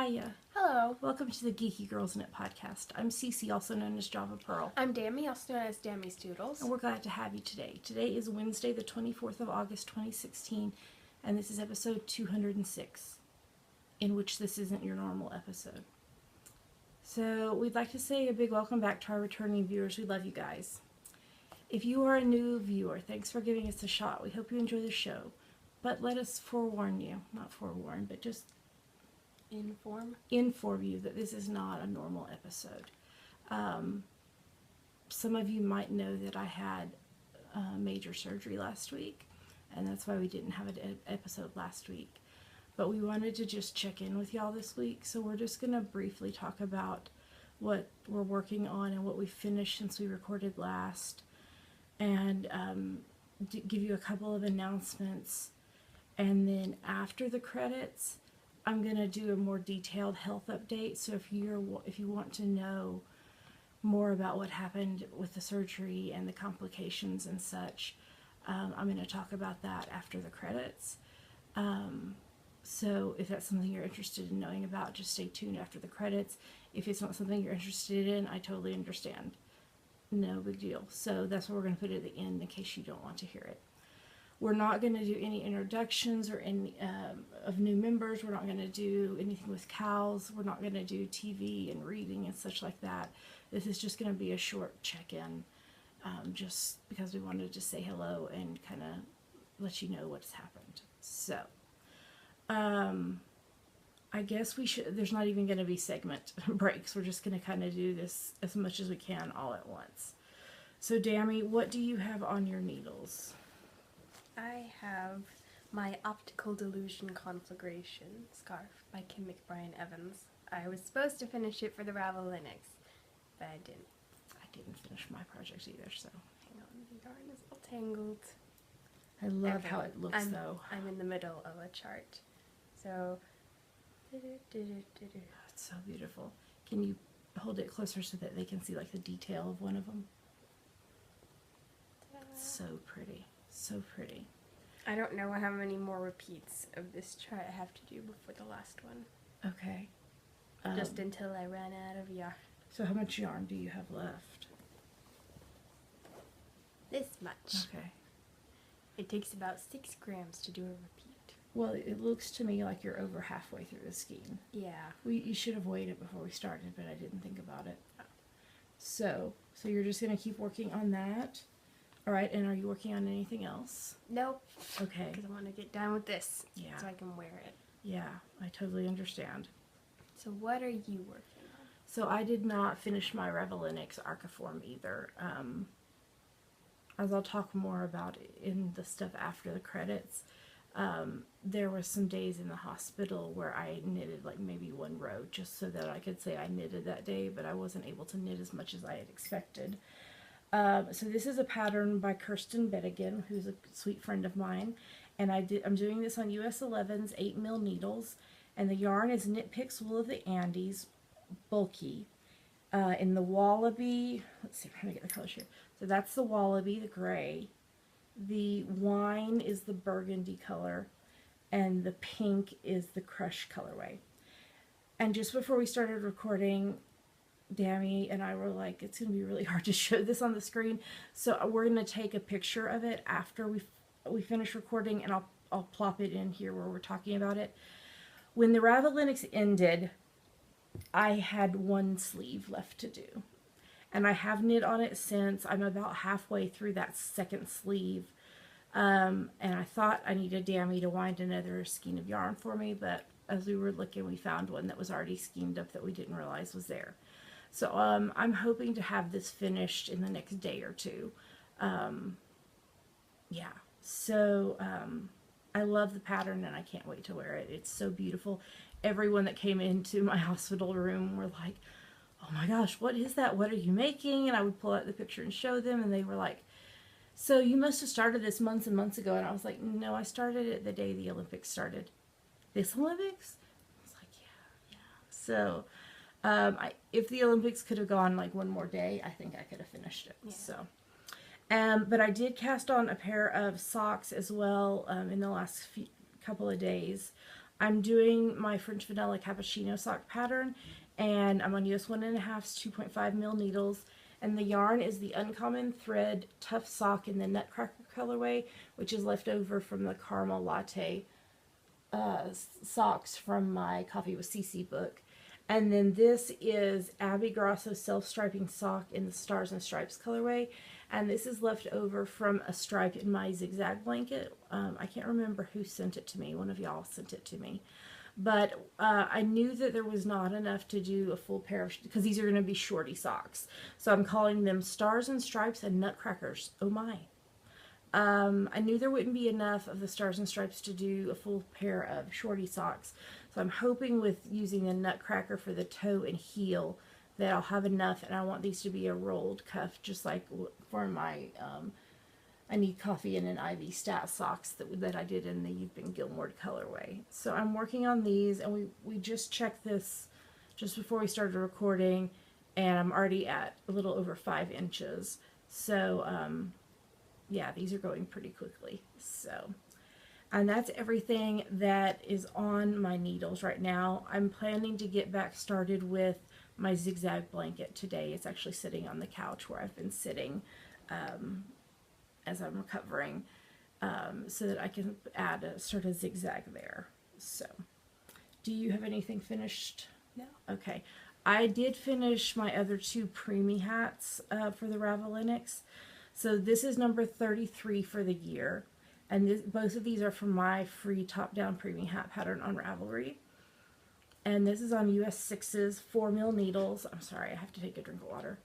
Hiya. Hello. Welcome to the Geeky Girls Knit podcast. I'm Cece, also known as Java Pearl. I'm Dammy, also known as Dammy's Doodles. And we're glad to have you today. Today is Wednesday, the 24th of August, 2016, and this is episode 206, in which this isn't your normal episode. So we'd like to say a big welcome back to our returning viewers. We love you guys. If you are a new viewer, thanks for giving us a shot. We hope you enjoy the show. But let us forewarn you, not forewarn, but just inform you that this is not a normal episode. Some of you might know that I had major surgery last week, and that's why we didn't have an episode last week. But we wanted to just check in with y'all this week, so we're just going to briefly talk about what we're working on and what we finished since we recorded last, and give you a couple of announcements. And then after the credits, I'm going to do a more detailed health update. So if you want to know more about what happened with the surgery and the complications and such, I'm going to talk about that after the credits. So if that's something you're interested in knowing about, just stay tuned after the credits. If it's not something you're interested in, I totally understand. No big deal. So that's what we're going to put at the end in case you don't want to hear it. We're not going to do any introductions or any of new members. We're not going to do anything with cows. We're not going to do TV and reading and such like that. This is just going to be a short check-in, just because we wanted to say hello and kind of let you know what's happened. So, I guess we should, there's not even going to be segment breaks. We're just going to kind of do this as much as we can all at once. So, Dammy, what do you have on your needles? I have my Optical Delusion Conflagration scarf by Kim McBrien Evans. I was supposed to finish it for the Ravel Linux, but I didn't. I didn't finish my project either, so. Hang on, the yarn is all tangled. I love how it looks, though. I'm in the middle of a chart. So, It's so beautiful. Can you hold it closer so that they can see like the detail of one of them? It's so pretty. So pretty. I don't know how many more repeats of this chart I have to do before the last one. Okay. Just until I run out of yarn. So how much yarn do you have left? This much. Okay. It takes about 6 grams to do a repeat. Well, it looks to me like you're over halfway through the skein. Yeah. You should have waited before we started, but I didn't think about it. So you're just going to keep working on that. All right, and are you working on anything else? Nope. Okay. Because I want to get done with this. Yeah. So I can wear it. Yeah, I totally understand. So what are you working on? So I did not finish my Ravel Linux Archiform either. As I'll talk more about in the stuff after the credits, there were some days in the hospital where I knitted like maybe one row just so that I could say I knitted that day, but I wasn't able to knit as much as I had expected. So this is a pattern by Kirsten Bettigan, who's a sweet friend of mine, and I'm doing this on US 11's 8mm needles, and the yarn is Knit Picks Wool of the Andes, bulky, in the wallaby. Let's see, I'm trying to get the colors here. So that's the wallaby, the gray. The wine is the burgundy color, and the pink is the crush colorway. And just before we started recording, Dammy and I were like, it's going to be really hard to show this on the screen, so we're going to take a picture of it after we finish recording, and I'll plop it in here where we're talking about it. When the Ravel Linux ended, I had one sleeve left to do, and I have knit on it since. I'm about halfway through that second sleeve, and I thought I needed Dammy to wind another skein of yarn for me, but as we were looking, we found one that was already skeined up that we didn't realize was there. So I'm hoping to have this finished in the next day or two. Yeah, so I love the pattern and I can't wait to wear it. It's so beautiful. Everyone that came into my hospital room were like, oh my gosh, what is that? What are you making? And I would pull out the picture and show them, and they were like, so you must have started this months and months ago. And I was like, no, I started it the day the Olympics started. This Olympics? I was like, yeah. So if the Olympics could have gone like one more day, I think I could have finished it. Yeah. So, but I did cast on a pair of socks as well in the last couple of days. I'm doing my French vanilla cappuccino sock pattern, and I'm on US 1.5 2.5 mil needles, and the yarn is the Uncommon Thread Tough Sock in the Nutcracker colorway, which is left over from the caramel latte socks from my Coffee with Cece book. And then this is Abby Grosso self-striping sock in the Stars and Stripes colorway. And this is left over from a stripe in my zigzag blanket. I can't remember who sent it to me. One of y'all sent it to me. But I knew that there was not enough to do a full pair of, because these are going to be shorty socks. So I'm calling them Stars and Stripes and Nutcrackers. Oh my. I knew there wouldn't be enough of the Stars and Stripes to do a full pair of shorty socks. So I'm hoping with using the Nutcracker for the toe and heel that I'll have enough, and I want these to be a rolled cuff, just like for my I Need Coffee and an Ivy Stat socks that I did in the You've Been Gilmored colorway. So I'm working on these, and we just checked this just before we started recording, and I'm already at a little over 5 inches. So yeah, these are going pretty quickly. So, and that's everything that is on my needles right now. I'm planning to get back started with my zigzag blanket today. It's actually sitting on the couch where I've been sitting as I'm recovering, so that I can add a sort of zigzag there. So, do you have anything finished? No. Okay. I did finish my other 2 preemie hats for the Ravelinics. So this is number 33 for the year, and both of these are from my free top-down preemie hat pattern on Ravelry. And this is on US 6's 4 mil needles. I'm sorry, I have to take a drink of water.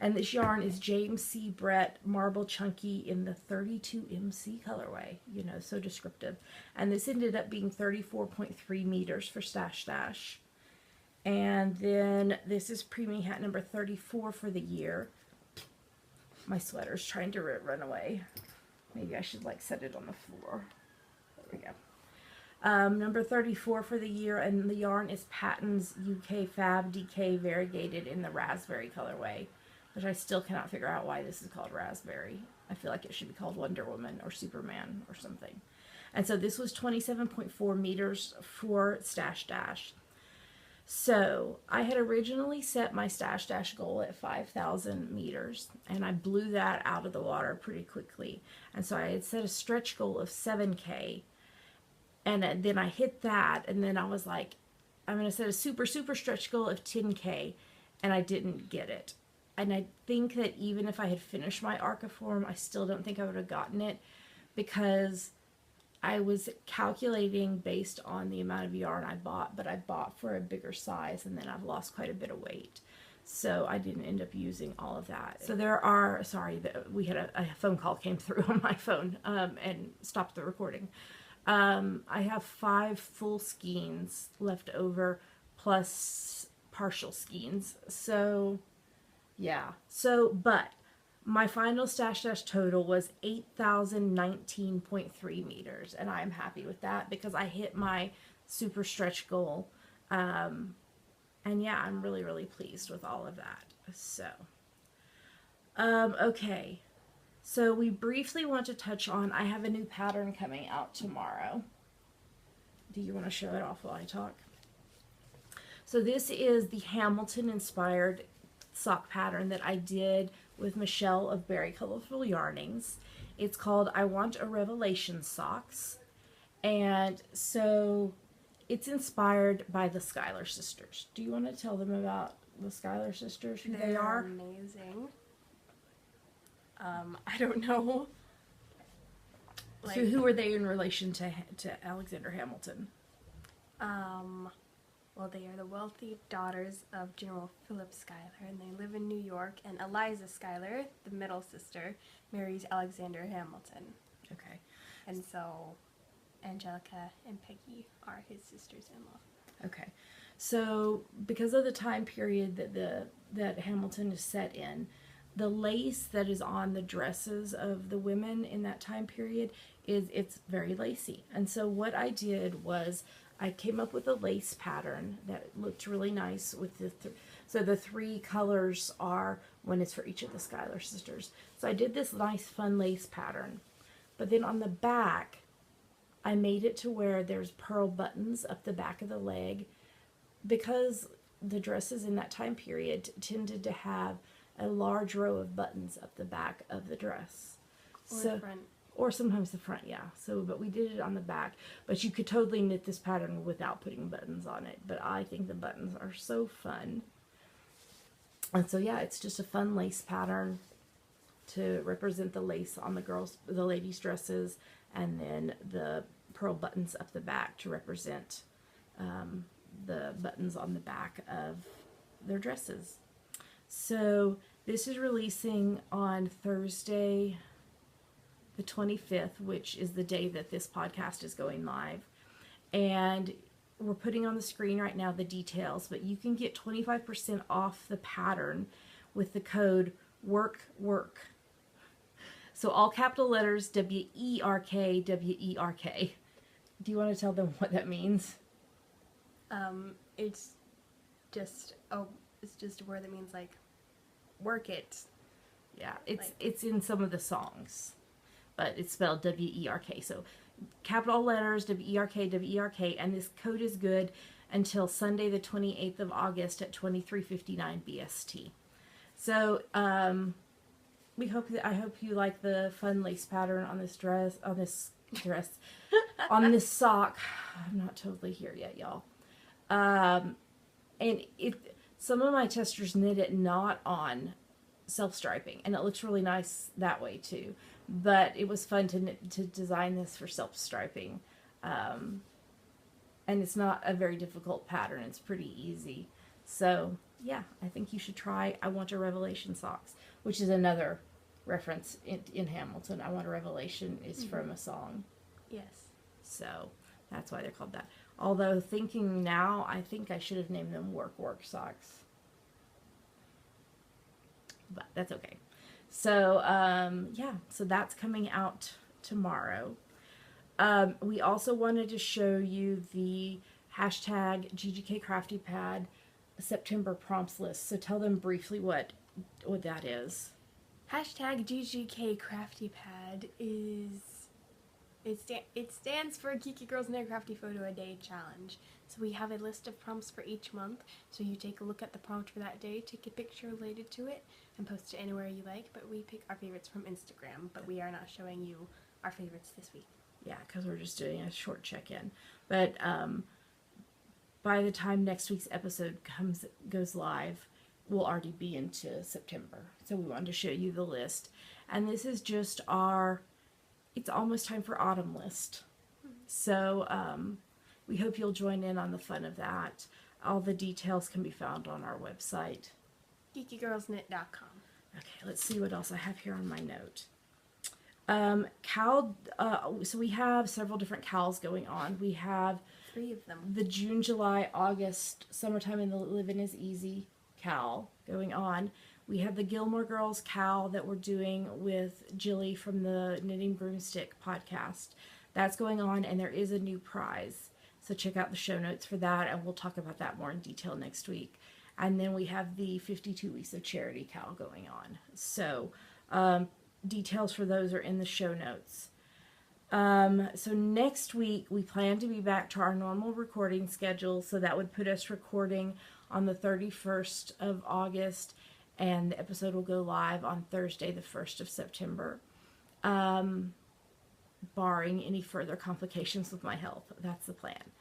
And this yarn is James C. Brett Marble Chunky in the 32MC colorway. You know, so descriptive. And this ended up being 34.3 meters for Stash Dash. And then this is preemie hat number 34 for the year. My sweater's trying to run away. Maybe I should like set it on the floor. There we go. Number 34 for the year, and the yarn is Patton's UK Fab DK Variegated in the Raspberry colorway, which I still cannot figure out why this is called Raspberry. I feel like it should be called Wonder Woman or Superman or something. And so this was 27.4 meters for Stash Dash. So I had originally set my Stash Dash goal at 5,000 meters, and I blew that out of the water pretty quickly. And so I had set a stretch goal of 7K, and then I hit that, and then I was like, I'm going to set a super stretch goal of 10K, and I didn't get it. And I think that even if I had finished my Archiform, I still don't think I would have gotten it, because I was calculating based on the amount of yarn I bought, but I bought for a bigger size, and then I've lost quite a bit of weight. So I didn't end up using all of that. So there are, sorry, we had a phone call came through on my phone and stopped the recording. I have 5 full skeins left over, plus partial skeins. So yeah, but my final Stash Dash total was 8,019.3 meters, and I'm happy with that because I hit my super stretch goal. And yeah, I'm really pleased with all of that. So, okay. So we briefly want to touch on, I have a new pattern coming out tomorrow. Do you want to show it off while I talk? So this is the Hamilton inspired sock pattern that I did with Michelle of Berry Colorful Yarnings. It's called I Want a Revelation Socks. And so it's inspired by the Schuyler sisters. Do you want to tell them about the Schuyler sisters, who they are? Amazing. I don't know. Like, so who are they in relation to Alexander Hamilton? Well, they are the wealthy daughters of General Philip Schuyler, and they live in New York, and Eliza Schuyler, the middle sister, marries Alexander Hamilton. Okay. And so Angelica and Peggy are his sisters-in-law. Okay. So because of the time period that Hamilton is set in, the lace that is on the dresses of the women in that time period it's very lacy. And so what I did was I came up with a lace pattern that looked really nice with so the 3 colors are when it's for each of the Schuyler sisters. So I did this nice fun lace pattern. But then on the back, I made it to where there's pearl buttons up the back of the leg because the dresses in that time period tended to have a large row of buttons up the back of the dress. Or the front. Or sometimes the front, yeah. So, but we did it on the back. But you could totally knit this pattern without putting buttons on it. But I think the buttons are so fun. And so, yeah, it's just a fun lace pattern to represent the lace on the ladies' dresses, and then the pearl buttons up the back to represent the buttons on the back of their dresses. So this is releasing on Thursday the 25th, which is the day that this podcast is going live. And we're putting on the screen right now the details, but you can get 25% off the pattern with the code WORK. So all capital letters, WERK, WERK. Do you want to tell them what that means? It's just a word that means like work it. Yeah, it's in some of the songs, but it's spelled WERK. So capital letters, WERK, WERK, and this code is good until Sunday the 28th of August at 23:59 BST. So I hope you like the fun lace pattern on this dress, on this sock. I'm not totally here yet, y'all. And some of my testers knit it not on self-striping, and it looks really nice that way too. But it was fun to design this for self-striping. And it's not a very difficult pattern. It's pretty easy. So, yeah, I think you should try I Want a Revelation socks, which is another reference in Hamilton. I Want a Revelation is from a song. Yes. So, that's why they're called that. Although, thinking now, I think I should have named them Work socks. But that's okay. So, yeah, so that's coming out tomorrow. We also wanted to show you the hashtag GGK Crafty Pad September prompts list. So tell them briefly what that is. Hashtag GGK Crafty Pad it stands for Geeky Girls Knit a Crafty Photo a Day Challenge. So we have a list of prompts for each month. So you take a look at the prompt for that day, take a picture related to it, and post it anywhere you like. But we pick our favorites from Instagram, but we are not showing you our favorites this week. Yeah, because we're just doing a short check-in. But by the time next week's episode goes live, we'll already be into September. So we wanted to show you the list. And this is just it's almost time for autumn list. So we hope you'll join in on the fun of that. All the details can be found on our website, geekygirlsknit.com. Okay, let's see what else I have here on my note. So we have several different cowls going on. We have 3 of them. The June, July, August, Summertime in the Living is Easy cowl going on. We have the Gilmore Girls cowl that we're doing with Jilly from the Knitting Broomstick podcast. That's going on, and there is a new prize. So check out the show notes for that, and we'll talk about that more in detail next week. And then we have the 52 Weeks of Charity cowl going on. So details for those are in the show notes. So next week, we plan to be back to our normal recording schedule. So that would put us recording on the 31st of August, and the episode will go live on Thursday, the 1st of September, barring any further complications with my health. That's the plan.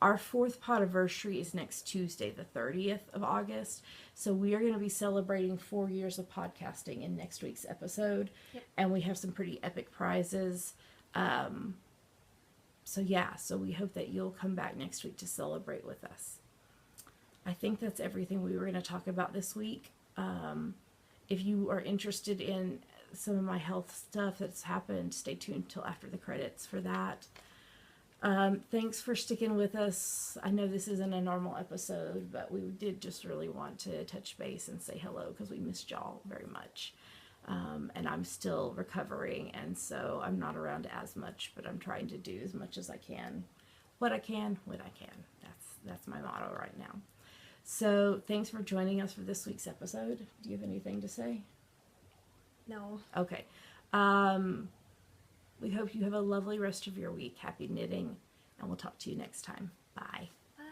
Our 4th podiversary is next Tuesday, the 30th of August. So we are going to be celebrating 4 years of podcasting in next week's episode. Yep. And we have some pretty epic prizes. So we hope that you'll come back next week to celebrate with us. I think that's everything we were going to talk about this week. If you are interested in some of my health stuff that's happened, stay tuned till after the credits for that. Thanks for sticking with us. I know this isn't a normal episode, but we did just really want to touch base and say hello because we missed y'all very much. And I'm still recovering, and so I'm not around as much, but I'm trying to do as much as I can. What I can, when I can. That's my motto right now. So thanks for joining us for this week's episode. Do you have anything to say? No. Okay. We hope you have a lovely rest of your week. Happy knitting, and we'll talk to you next time. Bye. Bye.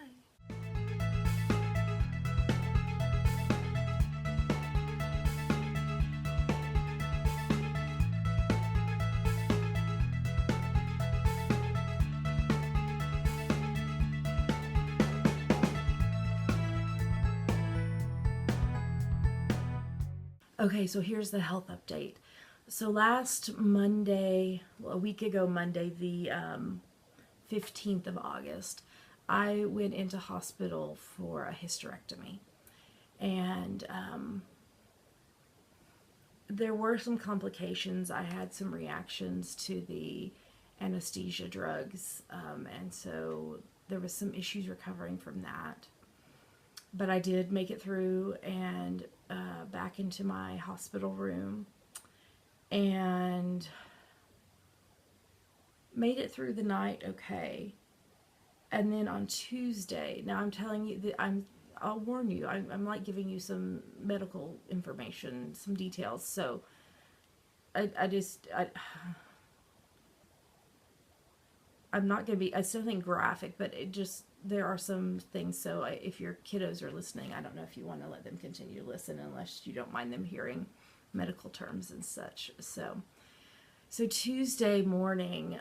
Okay, so here's the health update. So last Monday, well, a week ago Monday, the 15th of August, I went into hospital for a hysterectomy. And there were some complications. I had some reactions to the anesthesia drugs, and so there was some issues recovering from that. But I did make it through and back into my hospital room and made it through the night okay. And then on Tuesday, now I'm telling you that I'll warn you, I'm like giving you some medical information, some details. So I'm not going to be, I still think graphic, but there are some things. So if your kiddos are listening, I don't know if you want to let them continue to listen unless you don't mind them hearing medical terms and such. So Tuesday morning,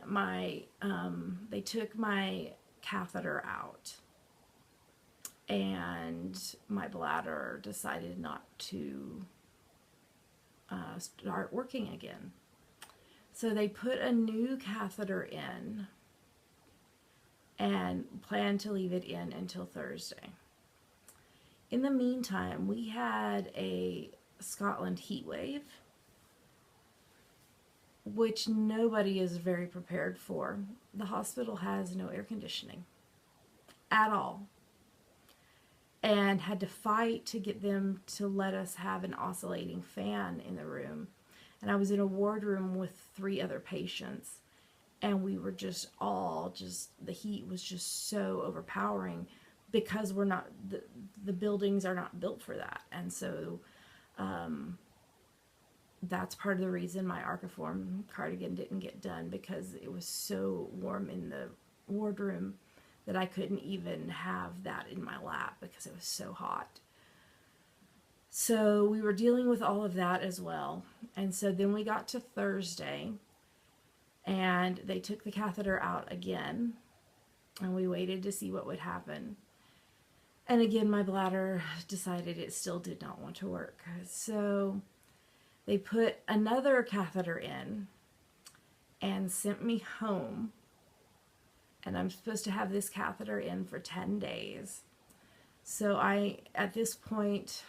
they took my catheter out, and my bladder decided not to start working again. So they put a new catheter in and plan to leave it in until Thursday. In the meantime, we had a Scotland heat wave, which nobody is very prepared for. The hospital has no air conditioning at all, and had to fight to get them to let us have an oscillating fan in the room. And I was in a ward room with 3 other patients, and we were the heat was just so overpowering because the buildings are not built for that. And so that's part of the reason my Archiform cardigan didn't get done, because it was so warm in the wardroom that I couldn't even have that in my lap because it was so hot. So we were dealing with all of that as well. And so then we got to Thursday, and they took the catheter out again, and we waited to see what would happen. And again, my bladder decided it still did not want to work. So they put another catheter in and sent me home. And I'm supposed to have this catheter in for 10 days. So at this point,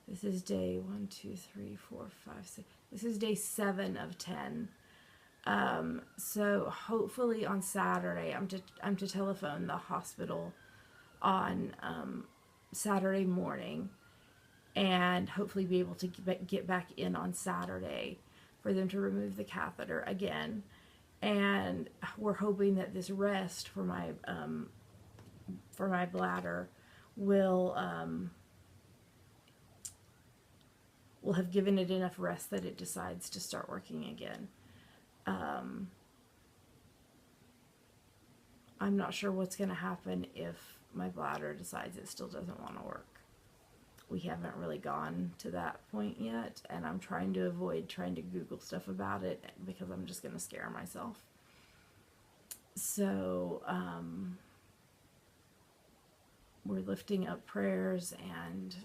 this is day 1, 2, 3, 4, 5, 6. This is day 7 of 10. So hopefully on Saturday, I'm to telephone the hospital on Saturday morning, and hopefully be able to get back in on Saturday for them to remove the catheter again. And we're hoping that this rest for my bladder will have given it enough rest that it decides to start working again. I'm not sure what's going to happen if my bladder decides it still doesn't want to work. We haven't really gone to that point yet, and I'm trying to avoid trying to Google stuff about it because I'm just going to scare myself. So we're lifting up prayers, and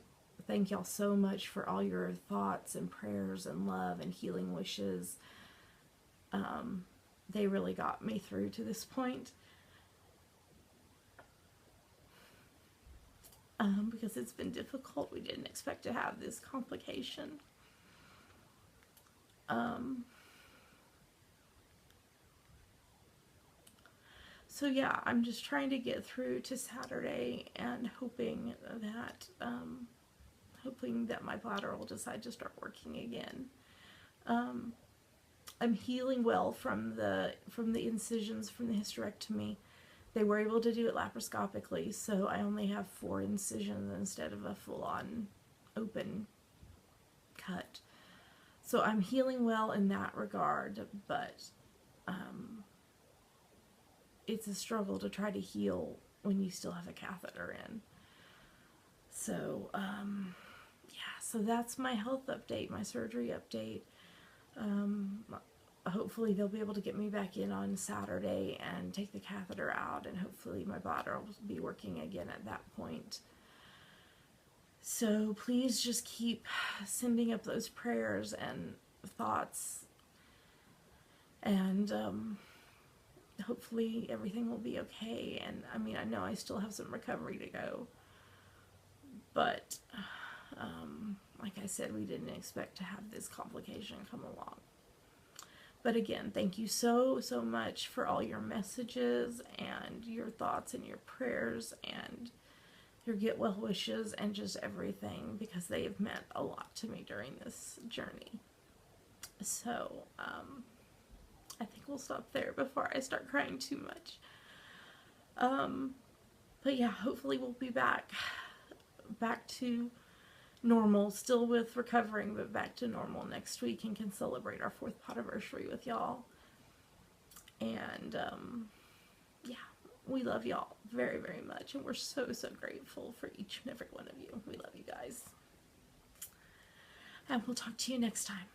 thank y'all so much for all your thoughts and prayers and love and healing wishes. They really got me through to this point. Because it's been difficult. We didn't expect to have this complication. So yeah, I'm just trying to get through to Saturday and hoping that my bladder will decide to start working again. I'm healing well from the incisions from the hysterectomy. They were able to do it laparoscopically, so I only have 4 incisions instead of a full-on open cut. So I'm healing well in that regard, but it's a struggle to try to heal when you still have a catheter in. So, yeah, so that's my health update, my surgery update. Hopefully they'll be able to get me back in on Saturday and take the catheter out, and hopefully my bladder will be working again at that point. So please just keep sending up those prayers and thoughts, and hopefully everything will be okay. And I mean, I know I still have some recovery to go, but like I said, we didn't expect to have this complication come along. But again, thank you so much for all your messages and your thoughts and your prayers and your get well wishes and just everything, because they have meant a lot to me during this journey. So, I think we'll stop there before I start crying too much. But yeah, hopefully we'll be back to normal, still with recovering, but back to normal next week, and can celebrate our 4th anniversary with y'all. And yeah, we love y'all very, very much, and we're so grateful for each and every one of you. We love you guys. And we'll talk to you next time.